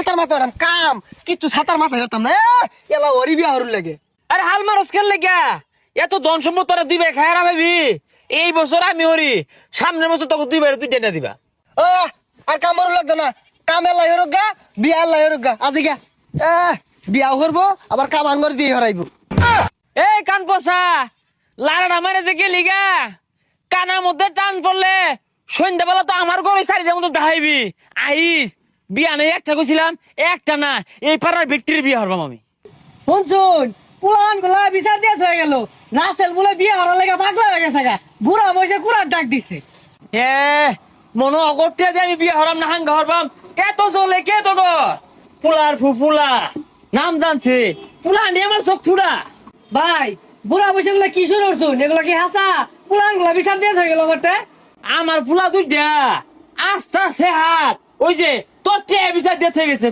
ছাতার মাথা হরাম কাম কিচ্ছু ছাতার মাথা হতাম না এলা ওরি বিয়া হরুন লাগে। আরে হাল মারস কেন লেগা? এত ধন সম্পদ তোরা দিবে খায়রা ভাবি। এই বছর আমি হরি, সামনের বছর তোকে দুই বাইরে তুই টেনে দিবা। ও আর কাম হরুন লাগতো না, কাম এলাই হরুক গা বিয়া এলাই হরুক গা আজি গা বিয়া হরবো আবার কাম আনবার দিয়ে হরাইবো। এই কান পচা লাড়া মারে যে গেলি গা, কানের মধ্যে টান পড়লে সন্ধ্যাবেলা তো আমার ঘরে চারিটার মতো দেখাইবি। আইস বিয়া নেই একটা কইছিলাম, একটা না এই পাড়ার ব্যক্তির বিয়া হরবাম আমি। শুনছুন পুলান গুলা বিচার দিয়ে হয়ে গেল, রাসেল বলে বিয়ে হওয়ার লেগে পাগলা হয়ে গেছে গা, বুড়া বসে কুড়ার ডাক দিছে। এ মনো অগরতে দিয়ে আমি বিয়া হরাম না হাঙ্গা হরবাম। এত জলে কে তো পুলার ফুপুলা নাম জানছে, পুলা নিয়ে আমার চোখ ফুড়া। ভাই বুড়া বসে গুলা কি শুরু করছুন, এগুলো কি হাসা? পুলান গুলা বিচার দিয়ে হয়ে গেল করতে। আমার পুলা দুইটা আস্তা সে হাত ওই যে তোর বিচার দিয়ে গেছে।